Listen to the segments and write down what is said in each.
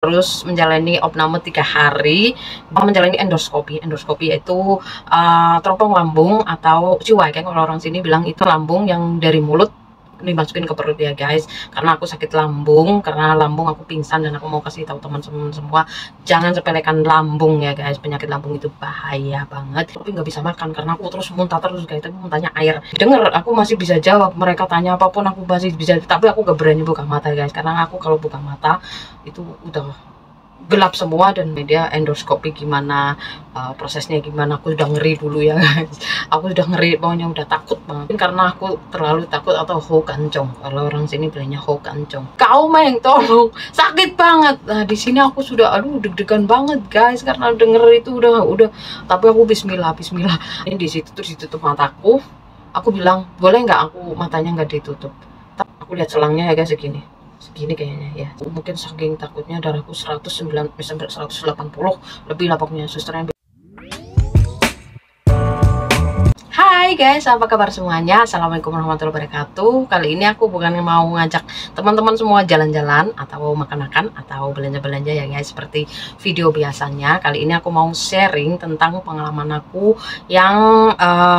harus menjalani opname 3 hari, menjalani endoskopi. Endoskopi yaitu teropong lambung atau ciwageng, kalau orang sini bilang itu lambung yang dari mulut dimasukin ke perut ya guys. Karena aku sakit lambung, karena lambung aku pingsan, dan aku mau kasih tahu teman-teman semua, jangan sepelekan lambung ya guys. Penyakit lambung itu bahaya banget. Tapi nggak bisa makan karena aku terus muntah terus guys. Tapi muntahnya air. Dengar, aku masih bisa jawab, mereka tanya apapun aku masih bisa, tapi aku gak berani buka mata guys, karena aku kalau buka mata itu udah gelap semua. Dan media endoskopi gimana, prosesnya gimana, aku udah ngeri dulu ya guys. Aku udah ngeri, pokoknya udah takut banget. Karena aku terlalu takut, atau ho kancong, kalau orang sini bilangnya ho kancong. Kau meng tolong, sakit banget. Nah di sini aku sudah aduh deg-degan banget guys, karena denger itu udah. Tapi aku bismillah. Ini di situ terus ditutup mataku. Aku bilang, boleh nggak aku matanya nggak ditutup? Aku lihat selangnya ya guys, segini kayaknya ya. Mungkin saking takutnya darahku 109 sampai 180 lebih lah pokoknya. Susternya, hai guys, apa kabar semuanya? Assalamualaikum warahmatullahi wabarakatuh. Kali ini aku bukan mau ngajak teman-teman semua jalan-jalan atau makan-makan atau belanja-belanja ya guys, seperti video biasanya. Kali ini aku mau sharing tentang pengalaman aku yang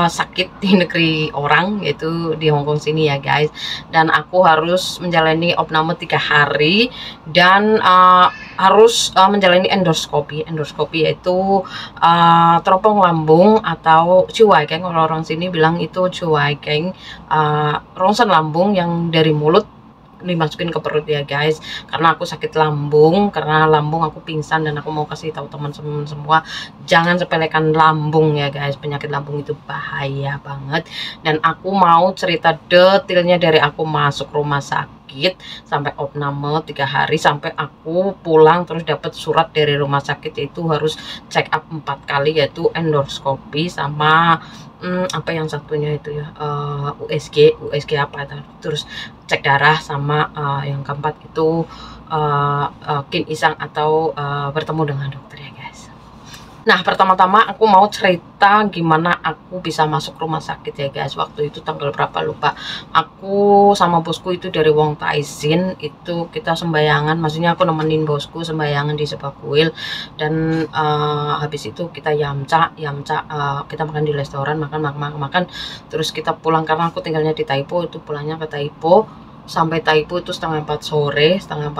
sakit di negeri orang, yaitu di Hongkong sini ya guys. Dan aku harus menjalani opname 3 hari, dan harus menjalani endoskopi. Endoskopi yaitu teropong lambung atau ciwageng, kalau orang sini bilang itu ciwageng, rongsen lambung yang dari mulut dimasukin ke perut ya guys. Karena aku sakit lambung, karena lambung aku pingsan, dan aku mau kasih tahu teman-teman semua, jangan sepelekan lambung ya guys. Penyakit lambung itu bahaya banget. Dan aku mau cerita detailnya dari aku masuk rumah sakit sampai opname 3 hari, sampai aku pulang terus dapat surat dari rumah sakit, yaitu harus check up 4 kali, yaitu endoskopi sama apa yang satunya itu ya, USG apa itu, terus cek darah, sama yang keempat itu kin isang atau bertemu dengan dokter ya guys. Nah, pertama-tama aku mau cerita gimana aku bisa masuk rumah sakit ya guys. Waktu itu tanggal berapa lupa. Aku sama bosku itu dari Wong Taisin, itu kita sembayangan, maksudnya aku nemenin bosku sembayangan di Sepakuil. Dan habis itu kita yamca, kita makan di restoran, makan, terus kita pulang, karena aku tinggalnya di Taipo, itu pulangnya ke Taipo. Sampai Taipo itu setengah 4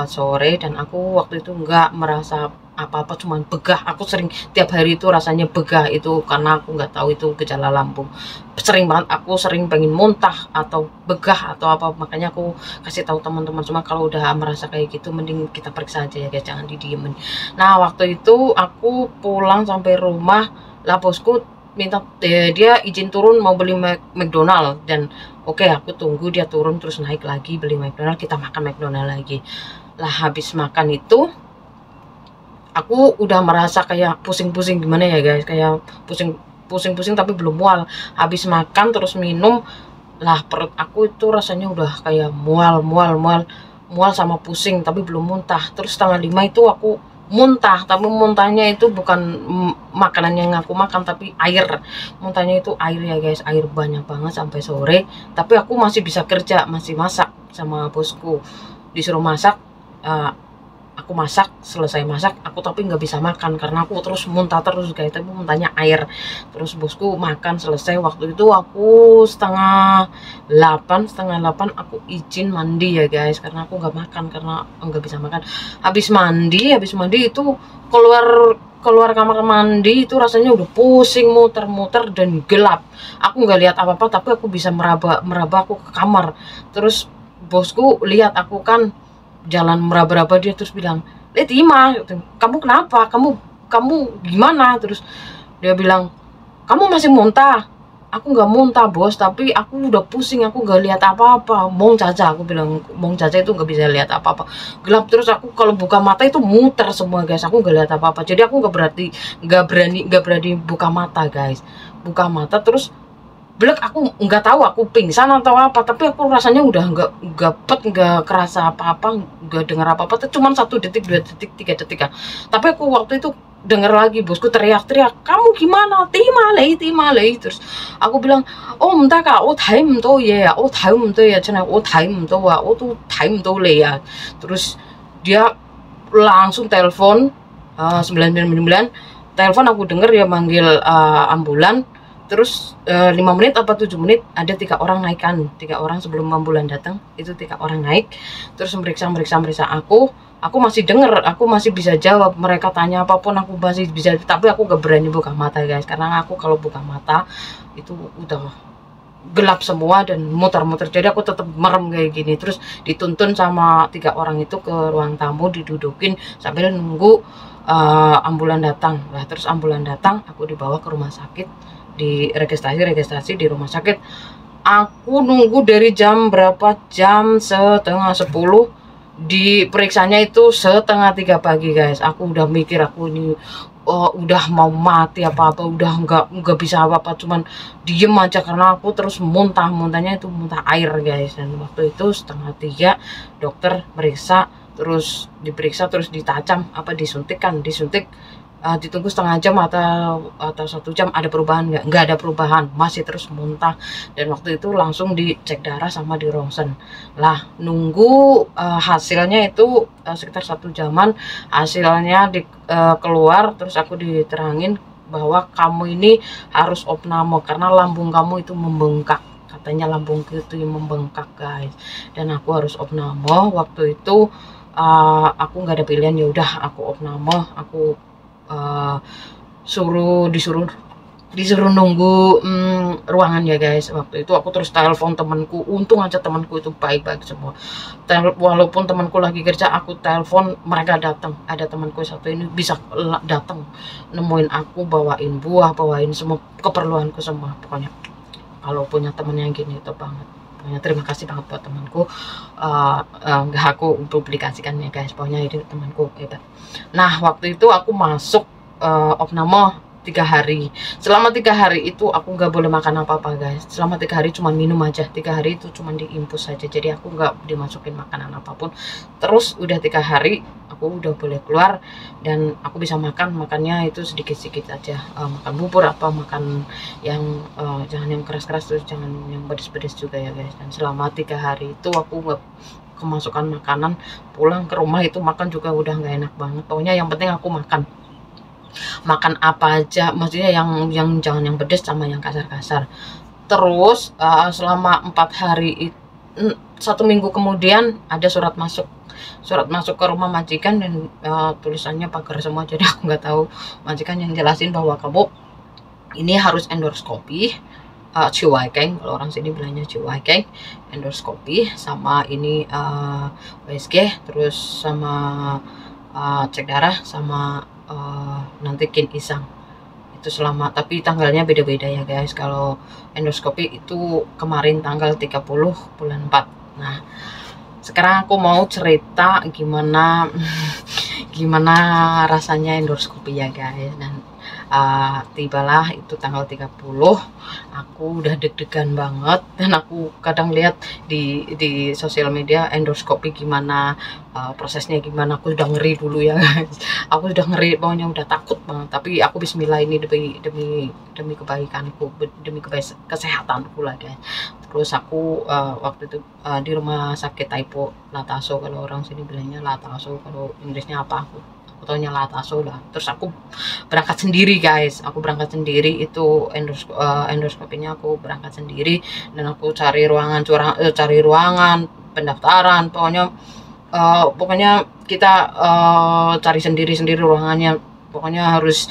sore, dan aku waktu itu nggak merasa apa-apa, cuman begah. Aku sering tiap hari itu rasanya begah, itu karena aku nggak tahu itu gejala lambung. Sering banget aku sering pengen muntah atau begah atau apa, makanya aku kasih tahu teman-teman semua, kalau udah merasa kayak gitu mending kita periksa aja ya guys, jangan didiemin. Nah waktu itu aku pulang sampai rumah lah, bosku minta dia izin turun mau beli McDonald, dan oke, aku tunggu dia turun terus naik lagi beli McDonald, kita makan McDonald lagi lah. Habis makan itu aku udah merasa kayak pusing-pusing gimana ya guys, kayak pusing tapi belum mual. Habis makan terus minum lah, perut aku itu rasanya udah kayak mual sama pusing, tapi belum muntah. Terus setengah 5 itu aku muntah, tapi muntahnya itu bukan makanan yang aku makan, tapi air. Muntahnya itu air ya guys, air banyak banget sampai sore. Tapi aku masih bisa kerja, masih masak sama bosku, disuruh masak. Aku masak, selesai masak aku tapi nggak bisa makan karena aku terus muntah terus guys, tapi muntahnya air. Terus bosku makan selesai, waktu itu aku setengah 8 aku izin mandi ya guys, karena aku nggak makan karena nggak bisa makan. Habis mandi itu keluar kamar mandi itu rasanya udah pusing, muter-muter dan gelap. Aku nggak lihat apa-apa, tapi aku bisa meraba aku ke kamar. Terus bosku lihat aku kan jalan meraba-raba, dia terus bilang, Letima, kamu kenapa, kamu gimana? Terus dia bilang, kamu masih muntah. Aku nggak muntah bos, tapi aku udah pusing, aku nggak lihat apa-apa. Mong caca, aku bilang, mong caca itu nggak bisa lihat apa-apa, gelap. Terus aku kalau buka mata itu muter semua guys, aku nggak lihat apa-apa. Jadi aku nggak berani buka mata guys. Buka mata terus belak, aku nggak tahu aku pingsan atau apa, tapi aku rasanya udah nggak kerasa apa-apa, nggak dengar apa-apa, cuma 1 detik, 2 detik, 3 detik ya. Tapi aku waktu itu dengar lagi bosku teriak-teriak, kamu gimana, Tima lei. Terus aku bilang, oh entah kak, oh time tuh ya, oh time tuh ya, cina, oh time tuh wa, oh tuh time tuh le ya. Terus dia langsung telepon 999, telepon, aku denger dia manggil ambulan. Terus 5 menit apa 7 menit ada 3 orang naikkan, 3 orang sebelum ambulan datang, itu 3 orang naik, terus meriksa aku masih denger, aku masih bisa jawab, mereka tanya apapun aku masih bisa, tapi aku gak berani buka mata guys, karena aku kalau buka mata itu udah gelap semua dan muter-muter, jadi aku tetap merem kayak gini. Terus dituntun sama 3 orang itu ke ruang tamu, didudukin sambil nunggu ambulan datang. Lah terus ambulan datang, aku dibawa ke rumah sakit, di registrasi di rumah sakit. Aku nunggu dari jam berapa, jam setengah 10, diperiksanya itu setengah 3 pagi guys. Aku udah mikir aku ini udah mau mati apa-apa, udah nggak bisa apa-apa, cuman diem aja karena aku terus muntahnya itu muntah air guys. Dan waktu itu setengah 3 dokter meriksa, terus diperiksa, terus ditacam apa disuntik, ditunggu setengah jam atau 1 jam, ada perubahan nggak ada perubahan, masih terus muntah. Dan waktu itu langsung dicek darah sama di ronsen lah, nunggu hasilnya itu sekitar 1 jaman. Hasilnya keluar, terus aku diterangin bahwa kamu ini harus opname karena lambung kamu itu membengkak, katanya lambungku itu membengkak guys, dan aku harus opname. Waktu itu aku nggak ada pilihan, ya udah aku opname. Aku disuruh nunggu ruangan ya guys. Waktu itu aku terus telepon temanku, untung aja temanku itu baik-baik semua. Walaupun temanku lagi kerja, aku telepon, mereka datang. Ada temanku satu ini bisa datang nemuin aku, bawain buah, bawain semua keperluanku semua. Pokoknya kalau punya temen yang gini itu banget. Pokoknya terima kasih banget buat temanku. Nggak aku publikasikan ya guys, pokoknya ini temanku hebat. Nah waktu itu aku masuk opname 3 hari. Selama 3 hari itu aku nggak boleh makan apa-apa guys. Selama 3 hari cuma minum aja. 3 hari itu cuma diinfus saja, jadi aku nggak dimasukin makanan apapun. Terus udah 3 hari aku udah boleh keluar dan aku bisa makannya itu sedikit-sedikit aja, makan bubur apa makan yang jangan yang keras-keras, terus jangan yang pedes-pedes juga ya guys. Dan selama 3 hari itu aku nggak kemasukan makanan, pulang ke rumah itu makan juga udah nggak enak banget. Pokoknya yang penting aku makan apa aja, maksudnya yang jangan yang pedes sama yang kasar-kasar. Terus selama 4 hari 1 minggu kemudian ada surat masuk ke rumah majikan, dan tulisannya pagar semua, jadi aku nggak tahu. Majikan yang jelasin bahwa kamu ini harus endoskopi, ciwakeng, kalau orang sini bilangnya ciwakeng, endoskopi sama ini USG, terus sama cek darah sama nanti kin isang. Itu selama, tapi tanggalnya beda-beda ya guys. Kalau endoskopi itu kemarin tanggal 30 bulan 4. Nah sekarang aku mau cerita gimana rasanya endoskopi ya guys. Dan tibalah itu tanggal 30, aku udah deg-degan banget, dan aku kadang lihat di sosial media endoskopi gimana, prosesnya gimana, aku udah ngeri dulu ya guys. Aku udah ngeri, pokoknya udah takut banget, tapi aku bismillah, ini demi kebaikanku, demi kesehatanku lah guys. Terus aku waktu itu di rumah sakit Taipo Lataso, kalau orang sini bilangnya Lataso, kalau Inggrisnya apa aku taunya Lataso lah. Terus aku berangkat sendiri guys, itu endoskopinya aku berangkat sendiri, dan aku cari ruangan pendaftaran, pokoknya kita cari sendiri ruangannya. Pokoknya harus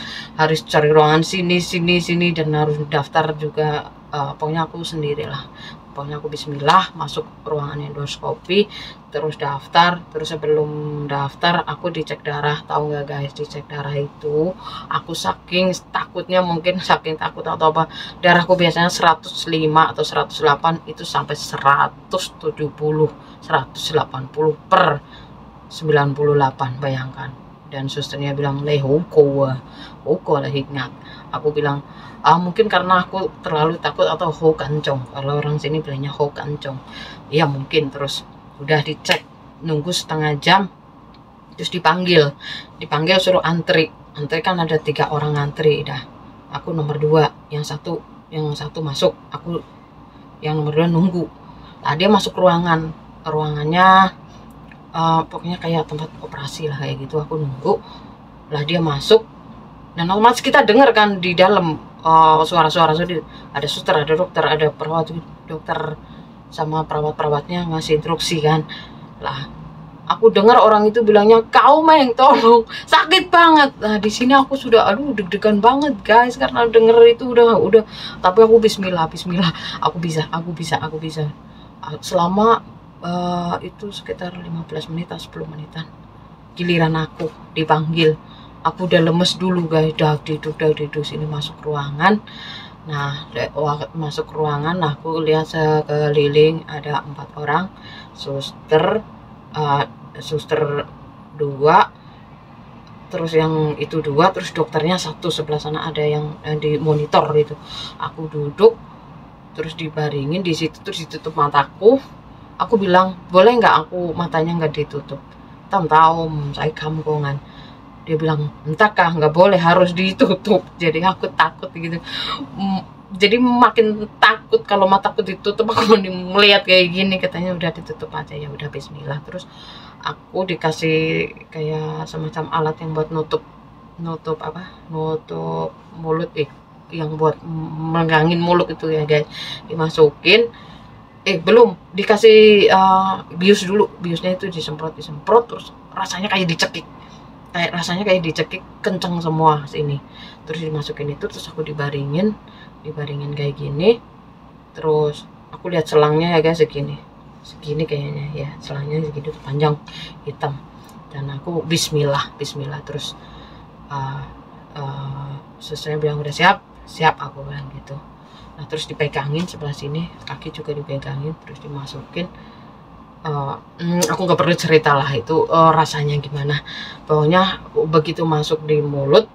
cari ruangan sini, dan harus daftar juga. Pokoknya aku sendirilah. Pokoknya aku bismillah masuk ruangan endoskopi, terus daftar. Terus sebelum daftar aku dicek darah. Tahu nggak guys, dicek darah itu aku saking takutnya, mungkin saking takut atau apa, darahku biasanya 105 atau 108, itu sampai 170 180 per 98, bayangkan. Dan susternya bilang hoko lah ingat. Aku bilang mungkin karena aku terlalu takut atau ho kancong, kalau orang sini bilangnya ho kancong ya mungkin. Terus udah dicek, nunggu setengah jam, terus dipanggil suruh antri kan ada 3 orang antri. Dah aku nomor 2, yang satu masuk, aku yang nomor 2 nunggu. Nah dia masuk ruangannya pokoknya kayak tempat operasi lah kayak gitu. Aku nunggu lah dia masuk, dan otomatis kita dengar kan di dalam suara-suara ada suster, ada dokter, ada perawat, dokter sama perawat-perawatnya ngasih instruksi kan. Lah aku dengar orang itu bilangnya, kau Meng tolong, sakit banget. Nah di sini aku sudah aduh deg-degan banget guys, karena denger itu udah, tapi aku bismillah, aku bisa. Selama itu sekitar 15 menit atau 10 menitan, giliran aku dipanggil. Aku udah lemes dulu guys, dah duduk sini masuk ruangan. Nah masuk ruangan, aku lihat sekeliling ada 4 orang, suster, suster 2, terus yang itu 2, terus dokternya 1, sebelah sana ada yang di monitor gitu. Aku duduk, terus dibaringin di situ, terus ditutup mataku. Aku bilang, boleh nggak aku matanya nggak ditutup? Tahu saya kampungan. Dia bilang, entahkah nggak boleh, harus ditutup. Jadi aku takut gitu. Jadi makin takut kalau mataku ditutup. Aku melihat kayak gini, katanya udah ditutup aja, ya udah bismillah. Terus aku dikasih kayak semacam alat yang buat nutup mulut, yang buat megangin mulut itu ya guys. Dimasukin, belum dikasih bius dulu. Biusnya itu disemprot, terus rasanya kayak dicekik kenceng semua sini. Terus dimasukin itu, terus aku dibaringin kayak gini. Terus aku lihat selangnya ya guys, segini kayaknya ya, selangnya segitu panjang hitam. Dan aku bismillah. Terus susternya bilang udah siap, aku bilang gitu. Nah terus dipegangin sebelah sini, kaki juga dipegangin, terus dimasukin. Aku nggak perlu cerita lah itu rasanya gimana. Pokoknya begitu masuk di mulut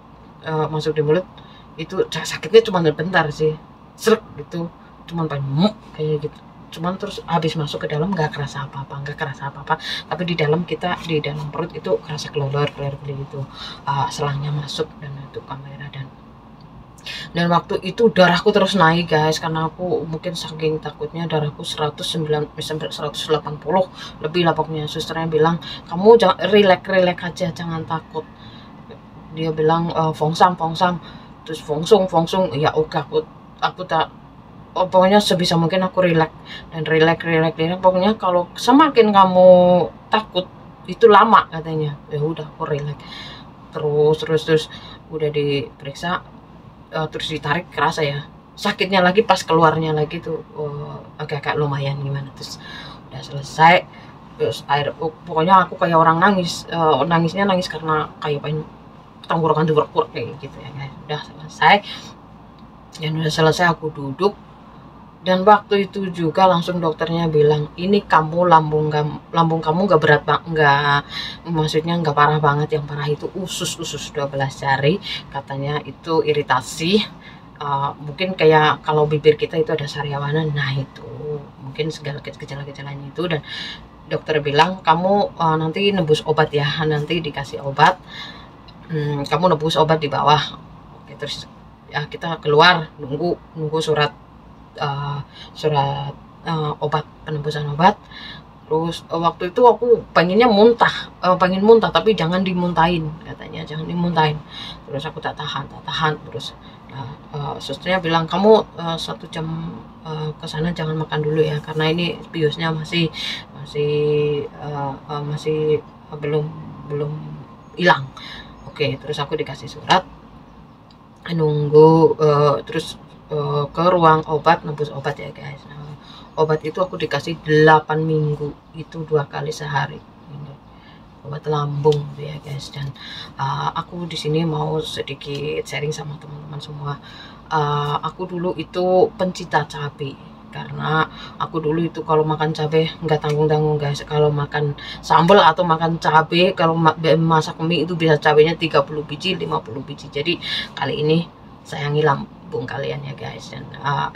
itu sakitnya cuma bentar sih, srek gitu, cuman pengen kayak gitu. Cuman terus habis masuk ke dalam nggak kerasa apa-apa, tapi di dalam perut itu kerasa keluar gitu. Selangnya masuk dan itu kamera, dan waktu itu darahku terus naik guys, karena aku mungkin saking takutnya. Darahku 109 sampai 180 lebih lah pokoknya. Susternya bilang, kamu jangan relax aja, jangan takut. Dia bilang fongsam, terus fongsung. Ya oke, aku tak, pokoknya sebisa mungkin aku relax. Pokoknya kalau semakin kamu takut itu lama katanya. Ya udah aku relax terus udah diperiksa. Terus ditarik, kerasa ya sakitnya lagi pas keluarnya lagi tuh, agak lumayan gimana. Terus udah selesai, terus pokoknya aku kayak orang nangis, nangisnya karena kayak pengen tenggorokan tuh berkurang kayak gitu ya guys. Udah selesai aku duduk, dan waktu itu juga langsung dokternya bilang, ini kamu lambung kamu nggak berat nggak, maksudnya nggak parah banget. Yang parah itu usus 12 jari, katanya itu iritasi. Mungkin kayak kalau bibir kita itu ada sariawanan, nah itu mungkin segala gejala-gejalanya itu. Dan dokter bilang, kamu nanti nebus obat ya, nanti dikasih obat, kamu nebus obat di bawah. Oke, terus ya kita keluar nunggu surat obat, penembusan obat. Terus waktu itu aku pengen muntah, tapi jangan dimuntahin katanya, jangan dimuntahin. Terus aku tak tahan. Terus susternya bilang, kamu 1 jam ke sana jangan makan dulu ya, karena ini biusnya masih belum hilang. Oke, terus aku dikasih surat, nunggu, terus ke ruang obat, nebus obat ya guys. Nah, obat itu aku dikasih 8 minggu, itu 2 kali sehari. Ini obat lambung gitu ya guys. Dan aku di sini mau sedikit sharing sama teman-teman semua. Aku dulu itu pencinta cabai, karena aku dulu itu kalau makan cabai nggak tanggung-tanggung guys. Kalau makan sambal atau makan cabai, kalau masak mie itu bisa cabainya 30 biji 50 biji. Jadi kali ini sayangi lambung kalian ya guys. Dan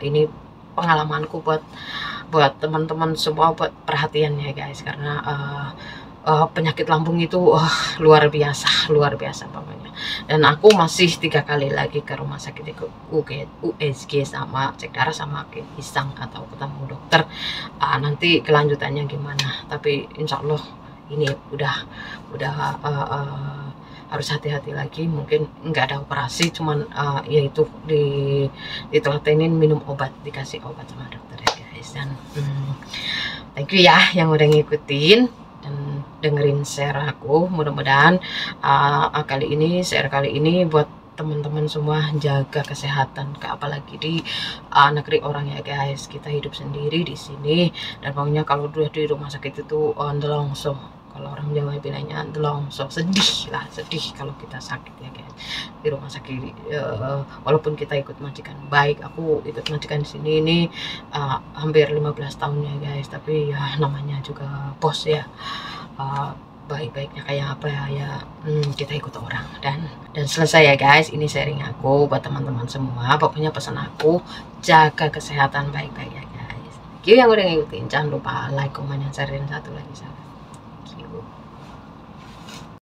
ini pengalamanku buat teman-teman semua, buat perhatian ya guys, karena penyakit lambung itu luar biasa pokoknya. Dan aku masih 3 kali lagi ke rumah sakit USG sama cek darah sama ke Isang atau ketemu dokter. Nanti kelanjutannya gimana, tapi insya Allah ini udah harus hati-hati lagi. Mungkin nggak ada operasi, cuman yaitu ditelatenin minum obat, dikasih obat sama dokter ya guys. Dan thank you ya yang udah ngikutin dan dengerin share aku. Mudah-mudahan share kali ini buat teman-teman semua jaga kesehatan, apalagi di negeri orang ya guys. Kita hidup sendiri di sini, dan pokoknya kalau udah di rumah sakit itu ndelongso, kalau orang Jawa bilangnya ndelongso, sedih kalau kita sakit ya guys di rumah sakit. Walaupun kita ikut majikan, baik aku ikut majikan di sini ini hampir 15 tahun ya guys, tapi ya namanya juga bos ya. Baik-baiknya kayak apa ya, kita ikut orang. Dan selesai ya guys, ini sharing aku buat teman-teman semua. Pokoknya pesan aku, jaga kesehatan baik-baik ya guys. Thank you yang udah ngikutin, jangan lupa like, comment, dan share. Dan satu lagi